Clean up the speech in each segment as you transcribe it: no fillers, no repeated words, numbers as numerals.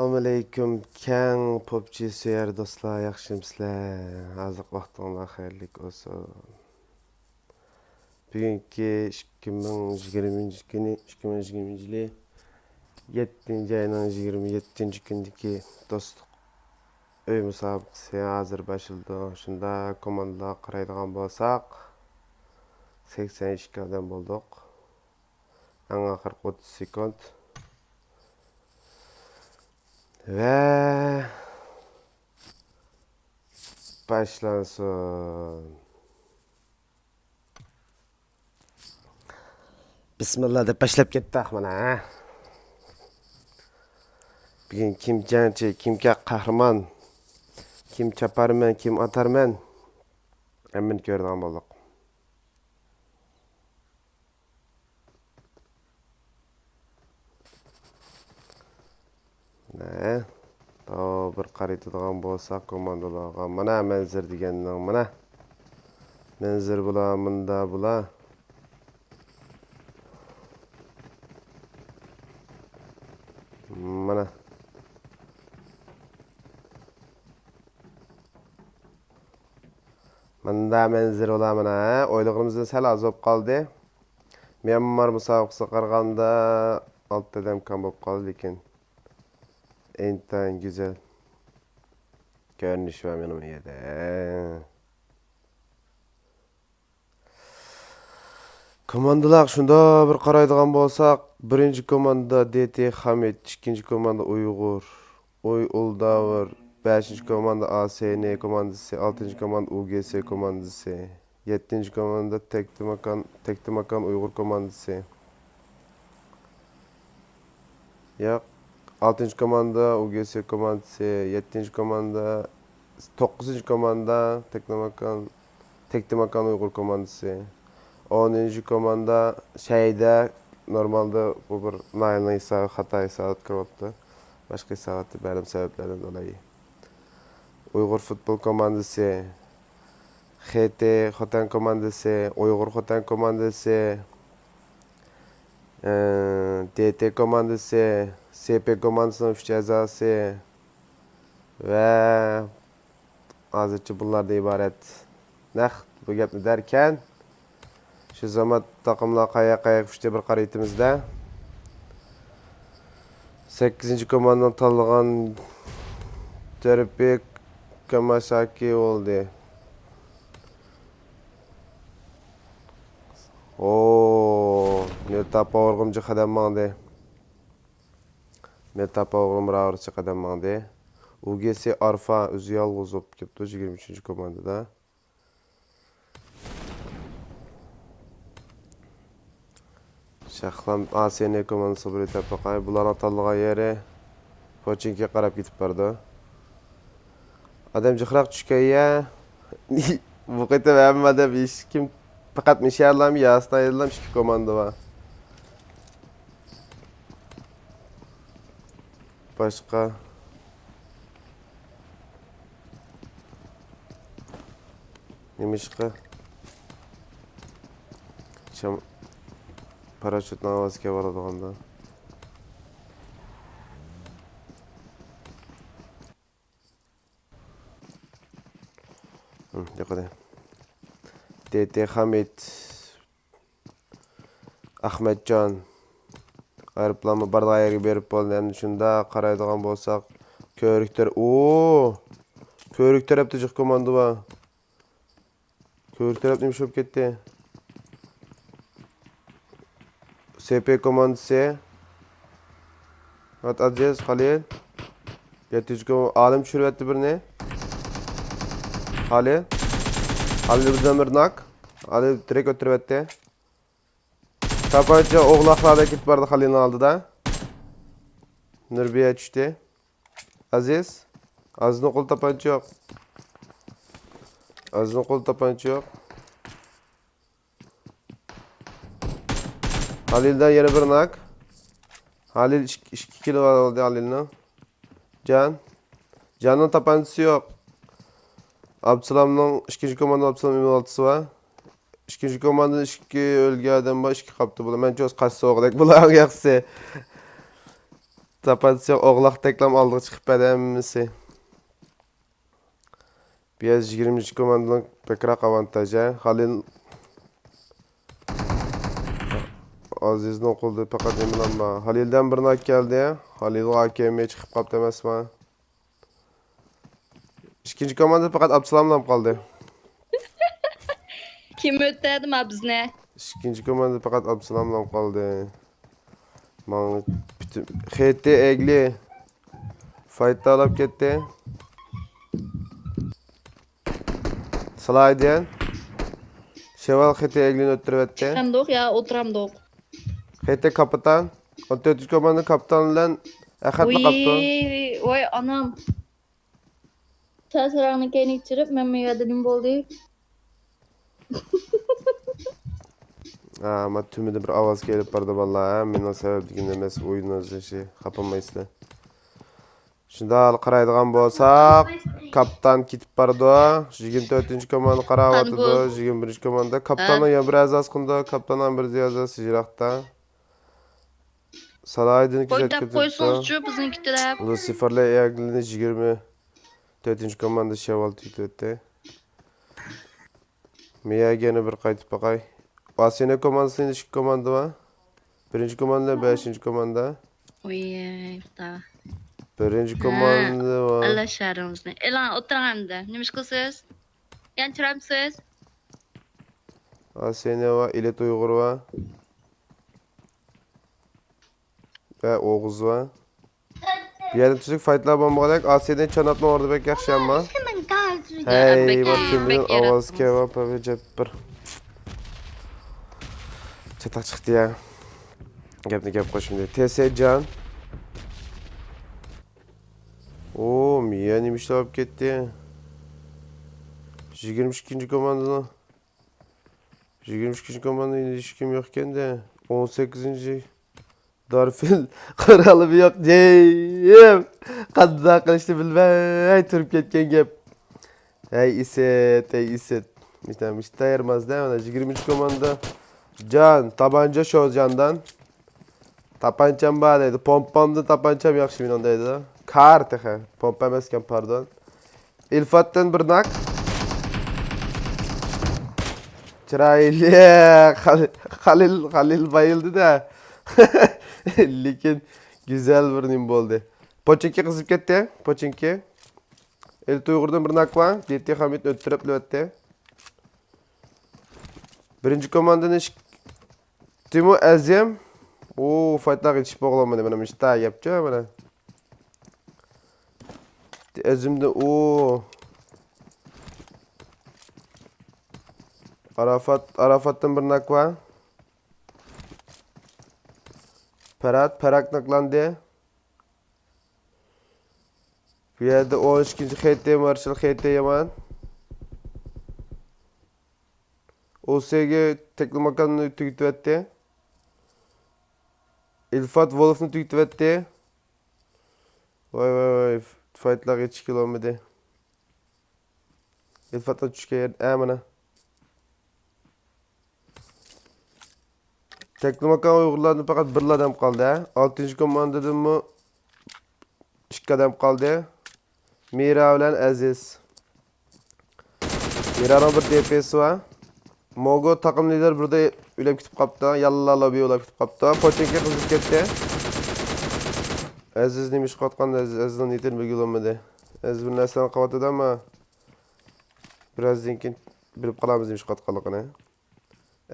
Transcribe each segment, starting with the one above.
Assalamu alaykum keng PUBG süyer dostlar, yaxshimisilar? Azıq vaqtыңlar xayrlik olsun. Bugünkü 2020 günü 2020 yılı 7. ayının 27. gündeki dostluk öy müsabaqası hazır başladı. Şunda komandalar qaraydigan bolsaq 82 adam bolduq. Eng axırkı 30 sekund. Ve başlansın. Bismillah deb başlap ketdik mana. Bugün kim jangchi, kimga qahramon, kim chaparman, kim atarman. Hammasini ko'radigan bo'ldik. Ne? Bir qaraydigan bo'lsak, komandalarga mana manzir deganning mana. Manzir bular, munda bular. Mana. Munda manzir bular mana. O'ylig'imizdan sal azob qoldi. Myanmar musobaqasiga qaraganda 6 adam kam bo'lib qoldi, lekin en güzel görünüş var benim yerde. Komandalar şunda bir qaraydigan bolsak, birinci komanda DT Hamid, ikinci komanda Uygur, Uldavur, 5. komanda ASN komandası, 6. komanda UGS komandası, 7. komanda Tektimakan Uygur komandası. Ya 6. komanda UGS komandası, 7. komanda 9. komanda Tektimakan Uygur komandası. 10. komanda şeyde normalde bu bir Nail'in hesabı hata hesabı kırıldı. Başka hesabı benim sebeplerden dolayı. Uygur futbol komandası, HT Hoten komandası, Uygur Hoten komandası, DT komandası, SP komandasının 3 cezası ve azıcık bunlar da ibaret. Bu gapni derken şu zaman takımla kayak fişte bir qaraýtymyzda 8. komandan tanlagan Terbek Kamasaki oldu. Ne tapa orgumcu kadam mağdı. Ne tapa orgum rağırçı kadam mağdı. UGS Arfa özü yalğız olup kepti 23. komandada. Şahlam ASN komandası bir etapa qay. Bular atallığa yeri Poçinki'ye qarab gitip bardı. Adam jıqraq düşkaya. Bu qayta beğenmedi bir iş. Kim fakat mişarlam ya aslında ayrılam 2 komanda var. Başka Nemişqa paraşütün avazga baradiganda. Yo'qda. DT Hamid Ahmetcan aeroplanma bardayarga berip boldy. Endi şunda qaraydigan bolsak, körükler körük tarapda jiq komanda var. Körük tarap nima şop ketdi? SP komandası. Atacağız Halil. 7. alim çürüvetdi birini. Halil birden bir nak. Halil direkt ötürüvetdi. Tapanca oğlaklarda git bardı Halil'in aldı da. Nurbiye düştü. Aziz'in kol tapanca yok. Halil'den yeni bir nak. Halil 2 kilo oldu Halil'in. Can'ın tapancası yok. Abdüsalam'ın 2. komanda Abdüsalam 26'sı var. 2. komanda 2 ölgü adam var, 2 kaptı bular. Men çok qaçsa oğlak bular yaxşı. Tapanca oğlak teklam aldık çıkıp edememesi. Biraz 20. komandanın pekrak avantajı. Halil Aziz'in okuldu fakat emin olma. Halil'den bir nak geldi. Halil AKM'ye çıkıp kaptı emesme. İkinci komanda fakat Absalam'la kaldı. Kim ötədim ha bizne? İkinci komanda fakat Absalam'la kaldı. Man, bütün HT Egli fight'ta alıp gitti. Slaydiyen Şeval HT Egli'ni öttürüp etti. Çıkamdıq ya, oturamdıq. HT kapitan. 14. komanda kapitanla Ahad'la kaptan. Uy, oy anam. Sasırağını kenik çırıp, mən meyadenim boldu. Ama tümüde bir avaz gelip vardı vallahi. Men o sebepli demesi oyunun şey kapanmaysın. Şimdi al qaraydigan bolsak, kapitan ketip bardı. 24. komanda qarap atıdı. 21. komanda kapitanın ya biraz az kunda, kapitanın bir yazası Jirak'ta. Salaydın Koydap küzetkizdi. koysunuzcu, bizimkiler. Lucifer'le Eaglini 24. komanda Şeval tüytüttü. Miya gene bir qaytıp bakay. Asiyene komandasının ilişki komanda var. 1. komanda, 5. komanda. Uy, da. 1. komanda var. Allah şarımızı. Elan oturamda. Nemiş kılsız? Yan çıramsız? Asiyene var, İlet Uygur var. Ve Oğuz var. Bir yerden tüzük fightlar bombalayak. Asiyeden çan atma orada bek yakşanma. Hey, bak tümünün avaz kebap ve ceppir. Çatak çıktı ya. Gap koy şimdi. TS Can. Oo, Miya neymiş de alıp gitti. 22. komandana. 22. komandana ilişkim yokken de 18. Darfil kralı bir yok diyeyim. Kadda kılıçtı bilmey Türk ketken gap. Hey İset. İşte ayırmaz değil mi? 23. komanda. Can, tabanca şoz candan. Tapancam bağlıydı. Pompamda tapancam yok şimdi ondaydı. Kar tehe. Pompa emesken pardon. İlfat'tan bir nak. Çıraylı. Halil bayıldı da. Lekin güzel bir nim oldu. Poçinki kızıp gitti. Poçinki. El Tuygur'dan bir nak var. Diyetti Hamit öttürüp lüvette. 1. komandanın Timo Azem. Oo, fightlar hiç bağlamadı benim işte yapacağım bana. Azim'de o Arafat'tan bir nak var. Perak naklandı. Bir yerde 12. HT Marshall HT Yaman. OSG Teknomakan'ı tüktüvetti. İlfat Wolf'unu tüktüvetti. Vay. Fightlar hiç kilometre. İlfat'la düşke amına. Teknomakan Uygurlardan fakat bir adam kaldı ha. 6. komandadan mı 2 adam kaldı. Mira ile Aziz. Mira'nın bir DPS'i var. Mogo takım lider burada ülem kitip kaptı. Yalla lobi ülem kitip kaptı. Poçenki kızıp gitti. Aziz neymiş katkan Aziz'den yeter bir olmadı. Aziz bir neslen kavatıdı ama biraz dinkin bilip kalamız demiş katkalıkını.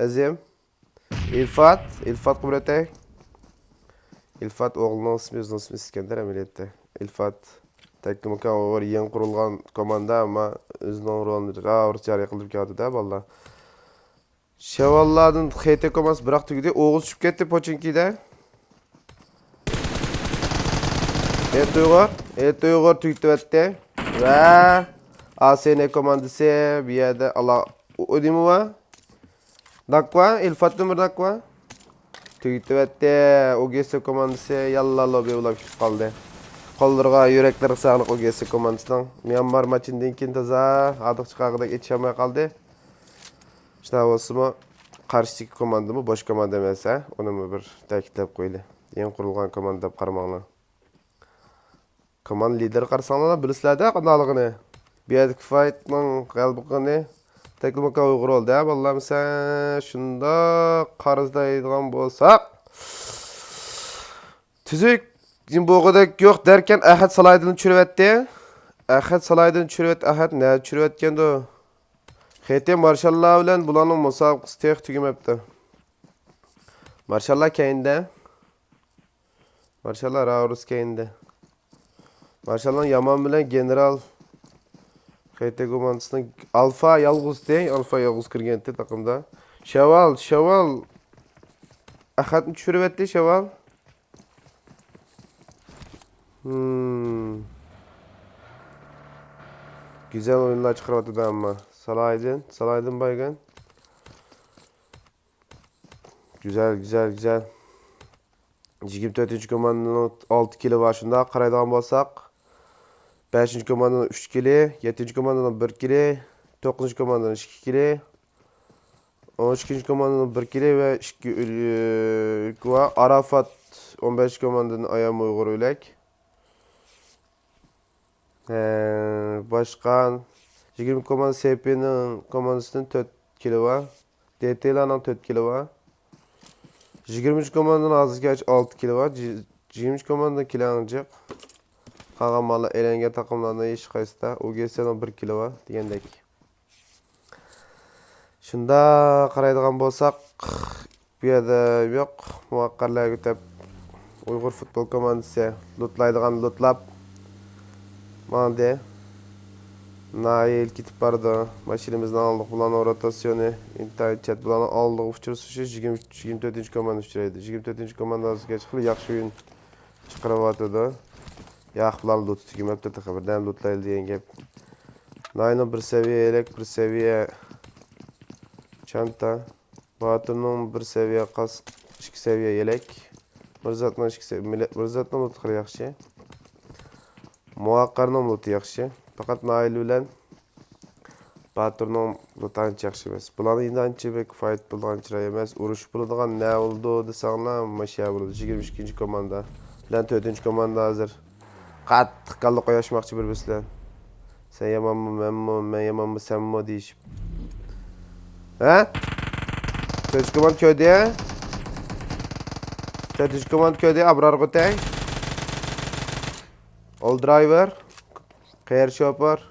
Azim. İlfat kıbrete. İlfat oğlunun ismi İskender ameliyette. İlfat Teknomakan var yeni kurulgan komanda ama özünün rolünü ağır çare kılıp geldi da valla. Şevalladın HT komandası bıraktı gidiyor. Oğuz çıkıp gitti Poçinki'de. Evet Uygur tüktüvetti. Ve ASN komandası bir yerde Allah ödemi var. Nakva, İlfat'ın bir nakva. Tüktüvetti. OGS komandası yalla lobi ulan kaldı. Kollarga yürekleri sağlık OGS komandasından. Myanmar maçından keyin taza adık çıkağıda geçemeye kaldı. İşte olsun mu karşıdaki komanda mı boş komanda emas ha. Onu mu bir ta'kidlab qo'yli. Yeni kurulgan komanda qarmaqlar. Komand lideri qarsanlar bilisizlar-da qandaligini. Bu yerda fightning qalbiqini Teklimaka Uyg'ur oldu. Vallahi mesela şunda qarzdaydigan bo'lsak, tüzük Zimbabwe'da yok derken Ahad salaydını çürüvetti. Ahad salaydını çürüvetti. Ahad ne çürüvetkendi o? Xeyte Marshall'lar bilen bulanın musabaqası tek tügümepti. Marshall'lar keyinde. Marshall'lar Raurus keyinde. Marshall'ın Yaman bilen General Xeyte komandasının Alfa yalğız değil. Alfa yalğız kirgenti takımda. Şeval. Ahad'ın çürüvetti Şeval. Güzel oyunlar çıkarttı ama. Salaydın Baygan. Güzel. 24. komandanın 6 kili var. Şunda qaraydigan bolsak, 5. komandanın 3 kili, 7. komandanın 1 kili, 9. komandanın 2 kili, 12. komandanın 1 kili ve 2 var. Arafat 15 komandanın Ayam Uyghur ölek. Başkan 20 komanda SP'nin komandasının 4 kili var. DT'lerinin 4 kili var. 20 komandanın azı geç 6 kili var. 20 komandanın kili ancak. Qalan malı elenge takımlarında iş qaysta. UGS'nin 1 kili var degендek. Şunda qaraydigan bolsak, bu yerda yo'q. Muvaqqarlar götüp Uyg'ur futbol komandasi lootlaydigan lootlab Mande. Nail kitip bardı. Maşinimizden aldık bulan o rotasyonu. İnternet chat bulan aldık uçurusu 24. komanda uçuraydı. 24. komanda azı geçikli yaxşı oyun çıkaravatıdı. Yax bulan loot tükümepti tıkı birden lootlayıldı diyen gep. Nail'ın bir seviye elek bir seviye çanta. Batır'ın bir seviye kask 2 seviye yelek. Mirzat'ın 2 seviye Mirzat'ın loot kırı yaxşı. Muvaqqar'ın lootu yaxşı. Fakat Nail bilen Batur'un lootu ancha yaxşı emas. Bularni endi ancha bek fight bo'lgan chiroy emas. Urush bo'ladigan ne oldu desanglar, masha bo'ldi. 22. komanda bilan 4. komanda hozir qattiq qalla qo'yashmoqchi bir-birsizlar. Sen yamanmı, men yamanmı, senmi deyishib. Ha? 4. komanda köyde. 4. komanda köyde Abrar Qotay. All driver. Xeyr shopar.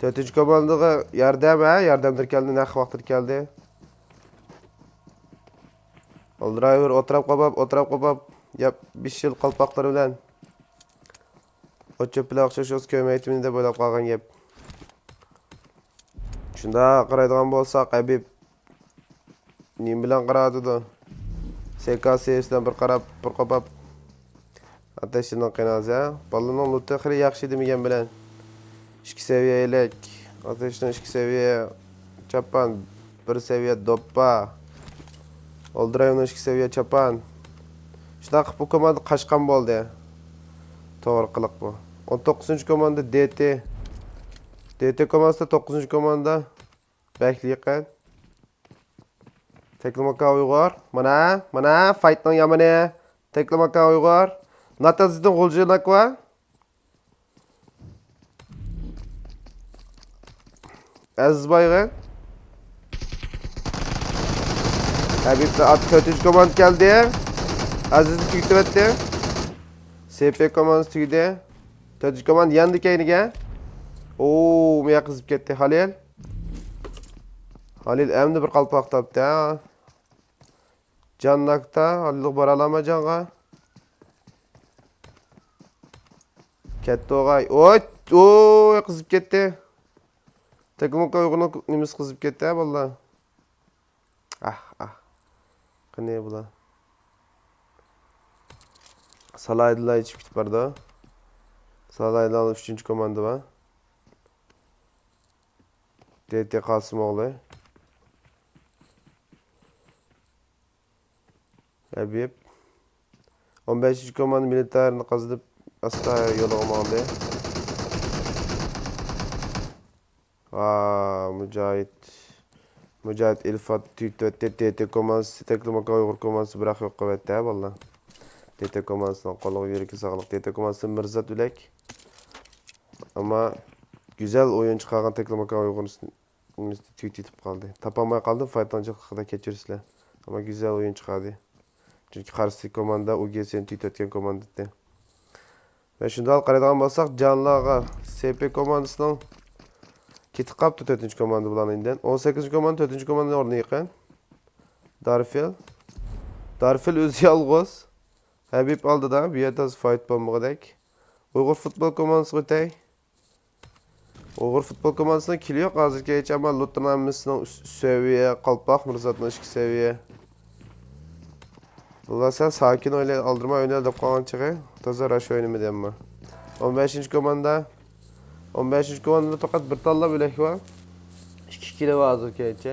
4. komandaga yordamdir keldi, naq vaqtdir keldi. All driver o'tirib qolib, yap 5 yil qalpaqlari bilan o'choplar o'xshash kömeytimini deb o'ylab qolgan gap. Shunda qaraydigan bo'lsak, Habib nim bilan qaradi-da. SKS'dan bir qarab, bir qopab ateşinden qenaza. Balının lootu xili yaxshi demigan bilan 2 seviye elek, ateşten 2 seviye çapan, 1 seviye doppa, Oldrayev'nin 2 seviye çapan. Şuna bu komanda qaşqan bo'ldi. To'g'ri qiliq bu. 19. komanda DT. DT komandasida 9. komanda Bekliqan. Teklimaka Uyg'ur. Mana fightning yamani. Teklimaka Uyg'ur. Natazidin G'uljinak va Aziz Baygan. Habib'de 4. komand geldi. Aziz'i tüketmetti. SP komandası tükedi. 4. komand yandı keyniga. Oo, miya qizib ketdi Halil. Halil endi bir qalpoq topdi ha. Jannakta Halil boralama jonga. Ketdi o'g'ay. Oy, qizib ketdi. Teklimaka Uyg'urning nimasi qizib ketdi vallahi. Qanday bular? Salaydilar ichib ketib bordi. Salaydilar 3. komanda va DT Qasimoğlu. Habib 15. komanda militarini qazidib asta yo'la olmoqda. Mücahit İlfat TT komandası Teklimaka Uyg'ur komandası biroq yo'q qilyapti vallahi. TT komandasından kolay yüreki sağlık. TT komandası Mirzat Ülek. Ama güzel oyun çıkargan teklamakan Uyghur tweet etip kaldı. Tapamay kaldım faydalanacak kadar keçirisler. Ama güzel oyun çıkardı. Çünkü karşı komanda UGS'nin tweet etken komanda etti. Ve şimdi al qaraydigan bolsak Canlı ağa SP komandasının ketip qaptı 4-cü komanda bulan inden. 18-ci komanda 4-cü komandanın ornu yıqın. Darfil özü yalğız. Habib aldı da bir yetaz fight bombağıdak. Uyghur futbol komandası ötey. Uyghur futbol komandasına kili yok. Hazırki hiç ama Lutnamisi'nin üst seviye, Qalpaq Mirzat'ın 2 seviye. Bunlar sen sakin öyle aldırma öyle de qoğan çığı. Taza raş oynamı demma. 15-ci komanda. 15-ci komandada fakat bir talla bölek var. 2 kilo var hazırki hiç.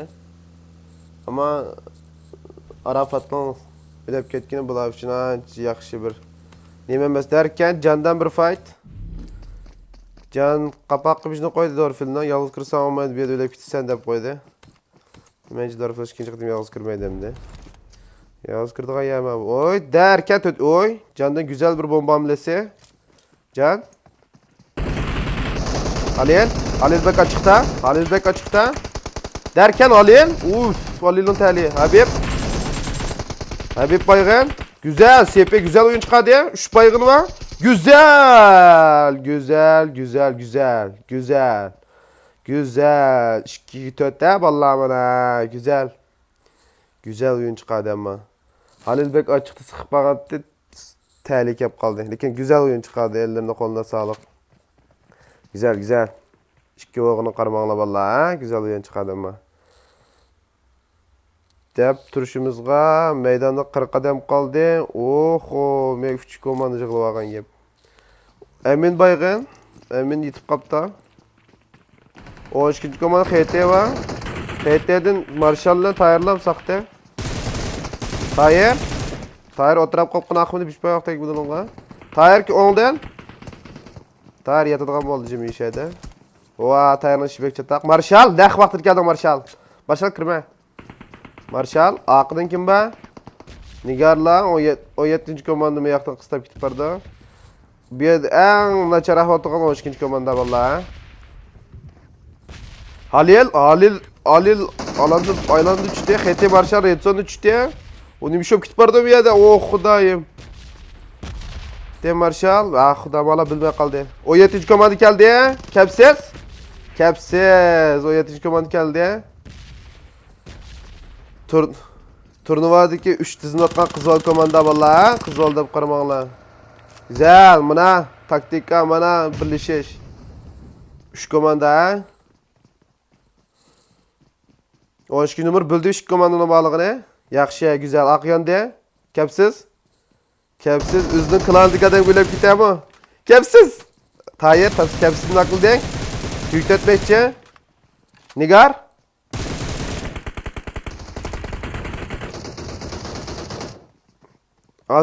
Ama Arafat'la ödep ketkini bular üçün anca yaxşı bir neme emas derken Candan bir fight. Can qapaq qilib ishni qo'ydi Dorfilni. Yolg'iz kirsam olmaydi, bu yerda o'ylab ketasan deb qo'ydi. Menchi Dorfil ikkinchi qitim yolg'iz kirmaydi endi. Yolg'iz kirdi qayama. Oy, derken oy, Candan güzel bir bomba hamlesi. Can. Halil Bek açıkta. Halil Bek açıkta. Derken Halil. Uf, Halil'in tali. Habib baygın. Güzel. SP güzel oyun çıkardı ya. 3 baygın var. Güzel. Güzel. 2-4 de vallahi bana. Güzel. Güzel oyun çıkardı ama. Halil Bek açıkta sıkıp bakattı. Tehlike yap kaldı. Lakin güzel oyun çıkardı. Ellerine koluna sağlık. Güzel. 2 oğunu karmağına vallahi. Güzel oyun çıkardı ama. Dep turuşumuzga meydanda 40 adam kaldı. Oho, men 3 komanda jıgılıp algan gep. Emin baygın. Emin yetip kapta. 12-ci komanda HT var. HT'den Marshall'la tayarlap saktı. Tayar oturap kopqan Ahmed'i pişpay vaqtaki budununga. Tayar ki oğuldan. Tayar yatadigan boldu jimi işede. Oha, tayarın şibek çatak. Marshall, daq vaqtır keldi Marshall. Marshall kirme. Marshall, aqıdan kim ba? Nigarla, o 7-ci komanda mı yaqtan qıstab ketip bardı. Bu yerda eng nachar ahvolda qolgan 12-ci komanda vallahi. Halil aylandı düştü. HT Marshall Redzone'da düştü. Onu bir şop ketip bardı bu yerda. Oh Xudayım. De Marshall, Xudam ala bilmey qaldı. O 7-ci komanda keldi. Kepsiz. O 7-ci komanda keldi. Turnuvadaki 3 tizimli atkan Kızıl komanda vallahi. Kızıl dep qarmaqlar. Güzel, mana taktika, mana birleşiş. 3 komanda. 12 numar bildi 3 komandanın bağlığını. Yaxşı, güzel. Aqyonda. Kepsiz. Özünün klandıkadan güylep ketemi. Kepsiz. Tayir, kepsizin akıl deng. Yükletmekçi. Nigar.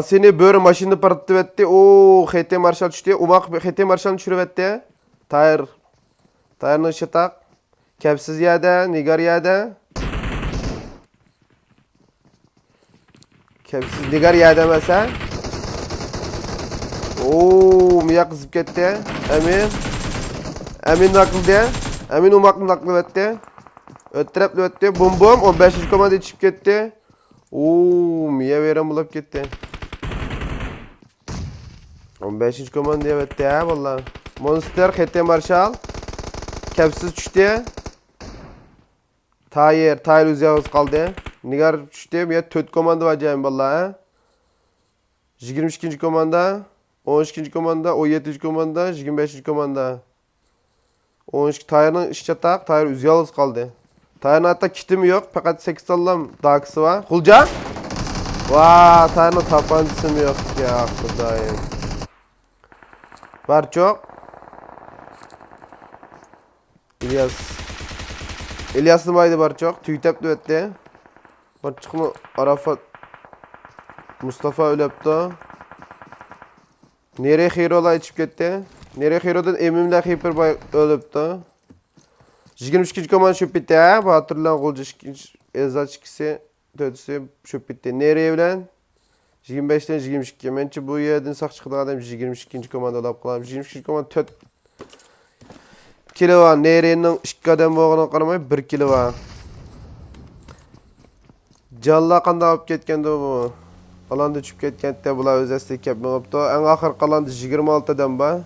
Seni böyle maşını parıttı etti. Oo, HT Marshall düştü. Umak HT Marshall'ını düşürüp etti. Tayır'ın şıtak. Kepsiz yerde, Nigar yerde. Kepsiz Nigar yerde mesela. Oo, miyak kızıp gitti. Emin nakıldı. Emin umaklı naklı etti. Öttirepli etti. Bum 15. komanda içip gitti. Oo, miye veren bulup gitti. 15. komandaya vetti ya vallahi. Monster, HT Marshall. Kepsiz düştü. Tayir Üzyağız kaldı. Nigar düştü. Bir 4 komanda var cayım vallahi. 22. komanda. 12. komanda. 17. komanda. 25. komanda. 12. Tayir'ın iş çatak. Tayir Üzyağız kaldı. Tayir'ın hatta kitimi yok. Fakat 8 sallam dağısı var. Hulca. Vaa, Tayir'ın tabancısı mı yok ya Xudayım. Var çok. İlyas'ın baydı var çok. Tüytep düetti. Var çok mu Arafat. Mustafa ölepti. Nereye Hiro'la içip gitti. Nereye Hiro'dan Emim'le Hiper bay ölepti. 22. komanda şöp bitti ha. Hatırlan golcu Ezat ikisi dödüsü şöp bitti. Nereye bilen? 25'ten 22. Mençe bu yerden saq çıqıdan adam 22-ci komanda olab qalam. 22-ci komanda 4 kilo var. Nerenin 2 adam boğuna qaramay 1 kilo var. Jalla qanda olib ketgende bu. Alanda düşüp ketgende bular öz eslik yapmaptı. En axır qalandı 26 adam var.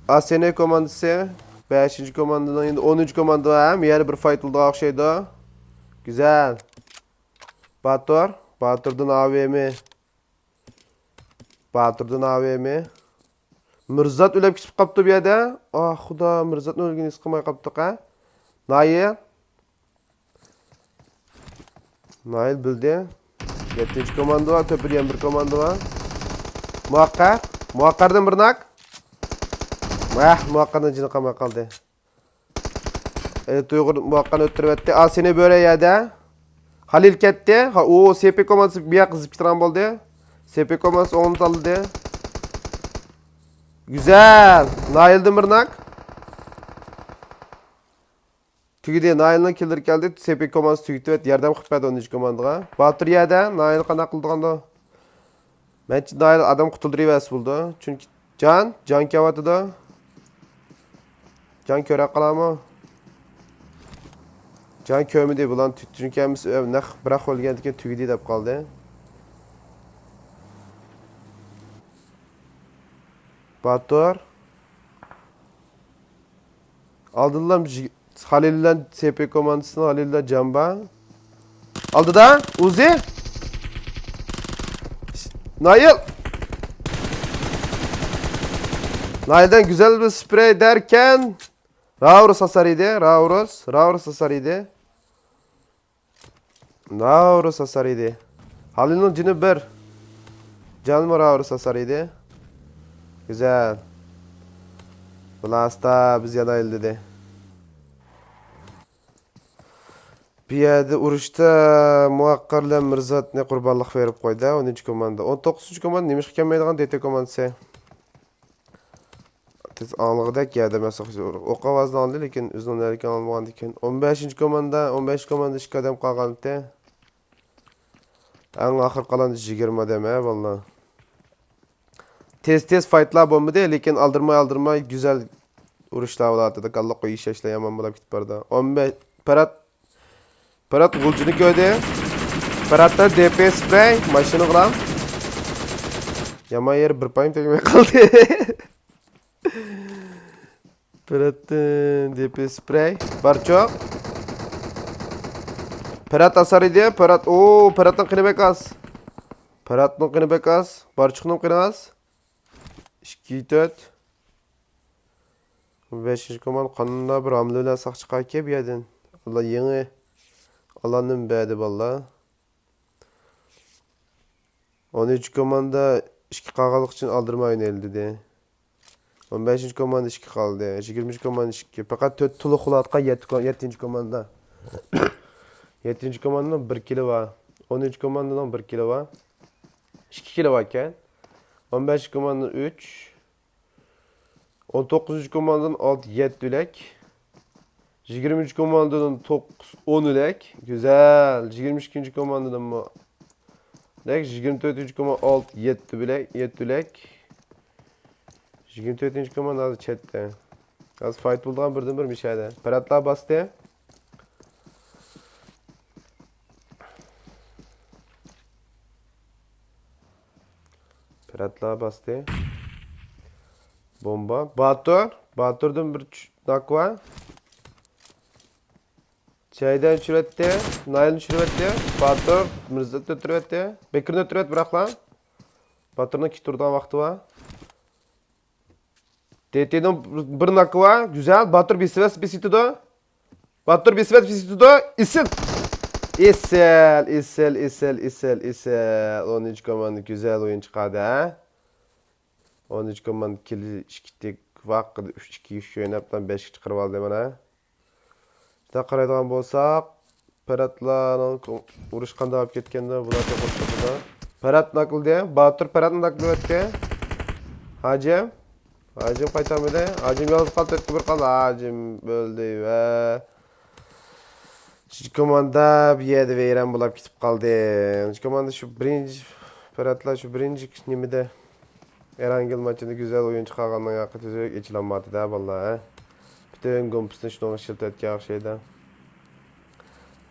ASN komandası 5. komandadan endi 10. komanda var. Yeri bir fight oldu oxşaydı. Güzel. Batur. Batur'dan AVM. Batur'dan AVM. Mirzat ölüp gitip kaptı bir yerde. Ah xuda Mirzat'ın ölgeni sıkımay kaptık ha. Nail. Nail bildi. 7. komanda var. Töpüryen bir komanda var. Muakkar. Muakkar'dan bir nak. Muakkar'dan cini kamay kaldı. Evet Uygur Muakkar'ını öttürüp etti. Seni böyle yerde. Halil ketdi. O SP komandası bir yak zıp bitiren oldu. SP komandası onu aldı. Güzel. Nail'den bir nak. Tügüde Nail'ın killer geldi. SP komandası tügüdü ve yardım kıpmadı 10. komandaga. Batır yerde. Nail qana qıldığında. Bence Nail adam qutulduryapsiz buldu. Çünkü Can kavatıda. Can köre qalamı. Can kömüdü bulan çünkü naq bırak ölgendike tügüdü dep qaldı. Batur. Aldılar Halil'den SP komandasını Halil'den Camba. Aldı da Uzi. Nail. Nail'den güzel bir sprey derken Raurus hasarıydı. Raurus hasarıydı. Raurus hasarıydı. Halil'in cini bir. Canım Raurus hasarıydı. Güzel. Blasta biz yana dedi. Bir yerde uruşta Muakkar'la Mirzat ne kurbanlık verip koydu 10. komanda. 19. komanda neymiş kelmeydiğen DT komandası. Tez anlıqdak yerde mesela oqa vazn aldı lekin uzun erken almagan ekan. 15. komanda 2 adam qalganda. En axır qalan 20 adam valla. Tez fightlar bomba değil lekin aldırmay güzel uruşlar oladı da qalla qo'y ish ishla yomon bo'lib ketib barda. 15 Parat gulcunu gördü. Parat'ta DP spray maşını kılam. Yama yer bir payım tekme kaldı. Parat'ın DP spray. Var çok. Parat asarıydı. Parat'ın kını bekas. Parat'ın kını bekas. Barçık'ın kını az. 2-4. 5. komand kanında bir hamleyle saq çıkar ki bir yerden. Allah yeni. Alanın bədi valla. 13 komanda 2 qağalıq üçün aldırmayın elde. 15. komanda 2 qaldı. 20. komanda 2. Fakat 4 tulu xulatqa 7. komanda. 7. komandadan 1 kilo var. 13 komandadan 1 kilo var. 2 kilo varken. 15 komandadan 3. 19. komandadan 6-7 ülek. 23 komandadan 10 ülek. Güzel. 22. komandadan mı? 24. komanda 6-7 ülek. 24. komanda az chatte. Az fight bulduğum birden bir şeyde. Paratlar bastı. Paratlar bastı. Bomba. Batur'dan bir nak var. Çaydan çürüttü. Nail'in çürüttü. Batur. Mirzat ötürüttü. Bekir'in ötürüttü bırak lan. Batur'un 2 turdan vakti var. DT'den bir nakı var. Güzel. Batur bir seves bir situdu. Batur bir seves bir situdu. İsil. İsel. 13 komanda güzel oyun çıkardı ha. 13 komanda kili şikittik. Vakti 3-2-3 oynaptan 5 çıkarıp aldı bana. İşte qaraydigan bolsaq, Paratlarning urushqanda olib ketganda bular to'qnashdi. Parat naqldi. Batur Paratni naqlib o'tdi. Hajim qaytarmadi. Hajim yolg'iz qolib ketdi bir qoldi. Hajim o'ldi va Üçüncü komanda bir yerde veyran bulab ketip kaldı. Üçüncü komanda şu birinci Ferhatlar şu birinci nimede Erangel maçında güzel oyun çıkargandan yakıt üzerek içilanmadı da vallahi. Bütün kompusunu şunu şırt etken şeyden.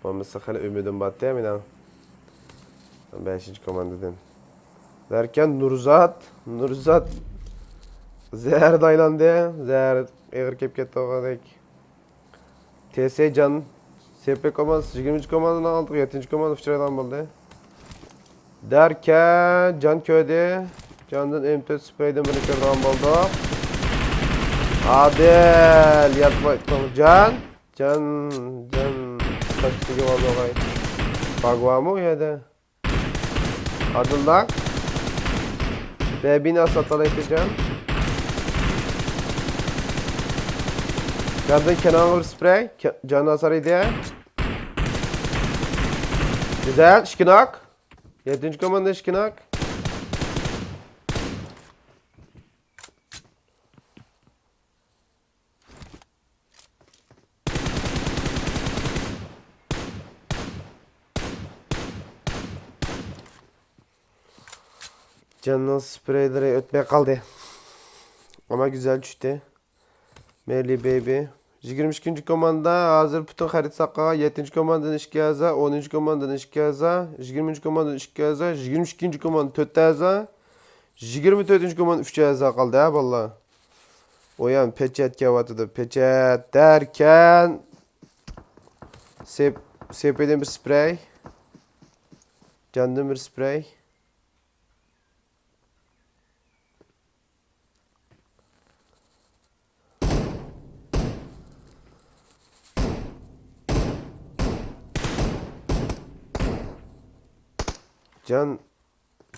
Olmasa hala ümidim battı ya minen. 5. komandadan. Derken Nurzat zehir daylandı. Zehir eğer kep ketdi oğadek. TS Can SP komandası 20. komandadan aldık. 7. komanda fıçıraydan buldu. Derken Can köyde. Can'dan M4 spreyden beni kırdan buldu. Adel yatma Can kaçtı gibi oldu oğay. Bagva mı ya da? Adıldak. B1000 asatala edeceğim. Can'dan Kenan vur sprey. Can hasarı diye. Güzel. Şkinak. 7. komanda Şkinak. Can'ın spreyleri ötmeye kaldı. Ama güzel düştü. Merli Baby. 22. komanda hazır bütün xarit saqqa. 7. komandanın ishga yaza. 10. komandanın ishga yaza. 20. komandanın ishga yaza. 22. komanda 4 yaza. 24. komanda 3 yaza qaldı ha valla. O ham pechat kelyapti. Pechat derken sepeden bir sprey. Candan bir sprey.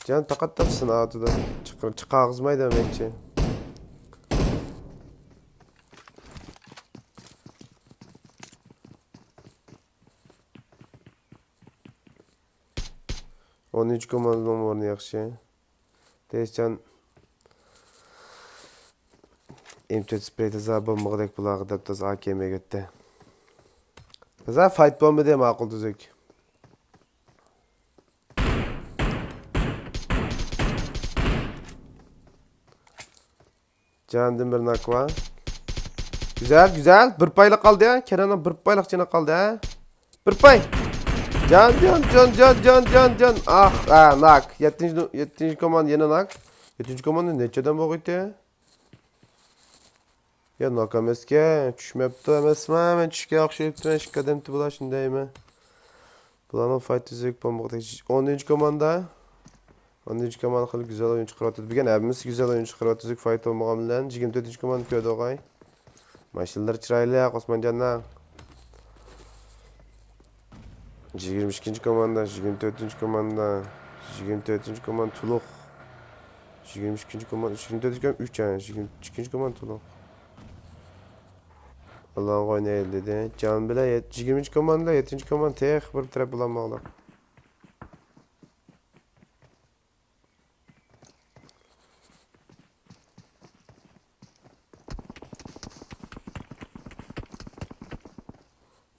Can taqattabsın atıda. Çıqağızmay demekçi. Onun 3 komandanın ornu yaxşı. Tezcan M4 spreyde za bombaqdek bulağı dep taz AKM'ye götdi. Za fight bomba de maqul tuzuk. Candan bir nakva. Güzel. Bir paylık kaldı ya. Kenan'ın bir paylık cana kaldı ha. Bir pay. Can. Ah, nak. 7. komand yine nak. 7. komanda neçeden boğuydu ya? Ya nak emeske. Düşmepti emesme. Ben düşke akşayıptım. Eşik kademti bula şindeyime. Bulanın fight tüzük bombaqda. 10. komanda. 10. komanda qilib güzel oyun çıkartdı. Bugün hepimiz güzel oyun çıkartdı. Fight olmagan bilen. 24. komanda köydü oğay. Maşınlar çıraylı Osmancanlar. 22. komanda, 24. komanda, 24. komanda Tuluk. 22. komanda, 24. komanda 3 yani, 22. komanda Tuluk. Allah'ın koyuna el dedi. Can bile 20. komanda, 7. komanda tek bir trap bulanmaqlar.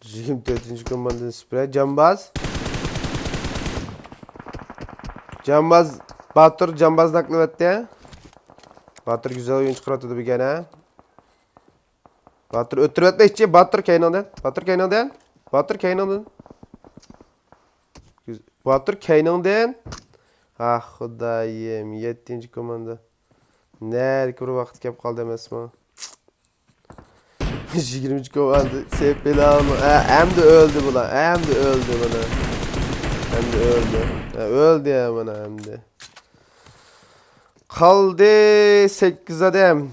Jim 4. komandanın sprey. Cambaz. Batur Cambaz nakli etti. Batur güzel oyun çıkarttı bir gene. Batur öttürüp etme içi. Batur Keynan'dan. Batur Keynan'dan. Ah Xudayım. 7. komanda. Nerede bir vakit kep kaldı emesme. 20. komanda sepeli alma. Hem de öldü bula. Öldü ya bana hem de. Kaldı 8 adam.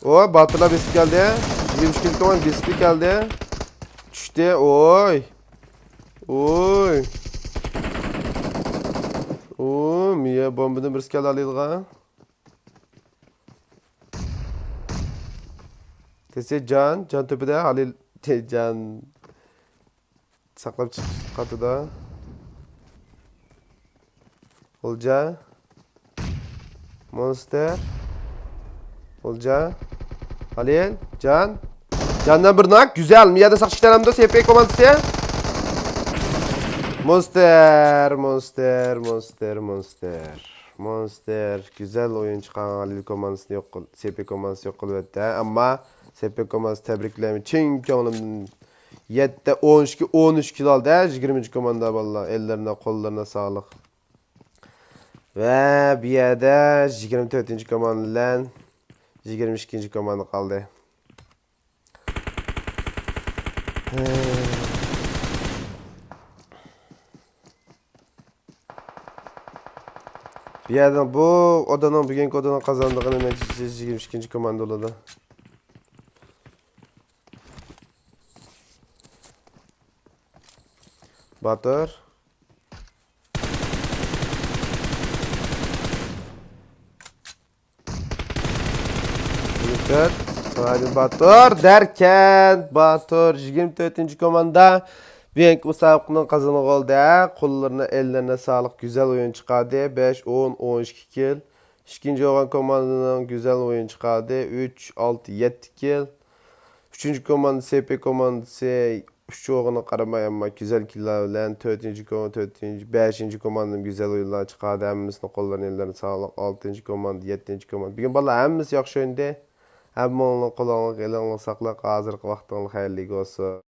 O Batır'la bisk geldi. 22. komanda bisk geldi. Düştü. Oy. Miye bombadan bir skala alıyılga. Tese Can tepede Halil Can saklap katıda. Olca Monster Olca Halil, Can. Candan bir nak. Güzel. Miyada sakçıklarımda SP komandası. Monster. Güzel oyun çıkan Halil komandasını yok kıl. SP komandası yok kıl etti. Ama SP komandası tebriklerimi. Çünkü onun 7'de 12 13 kilo aldı. 20. komanda vallahi ellerine kollarına sağlık. Ve bir yerde 24. komanda ile 22. komanda kaldı. Bir yerden bu odanın bugünkü odanın kazandığını neticesi 22. komanda oldu. Batur. Dikkat. Hadi Batur derken Batur 24. komanda Büyük müsabakının kazanı oldu. Kollarına ellerine sağlık. Güzel oyun çıkardı. 5, 10, 12 kill. İkinci olan komandanın güzel oyun çıkardı. 3, 6, 7 kill. Üçüncü komanda SP komandası şu oğuna karamay ama güzel killerle 4. komanda 4. 5. komandanın güzel oyunlar çıkardı. Hemimizin kollarına ellerine sağlık. 6. komanda 7. komanda. Bugün bala hemimiz yaxşı oynadı. Hem onun kulağına ellerine sağlık. Hazırki vaxtınız hayırlı olsun.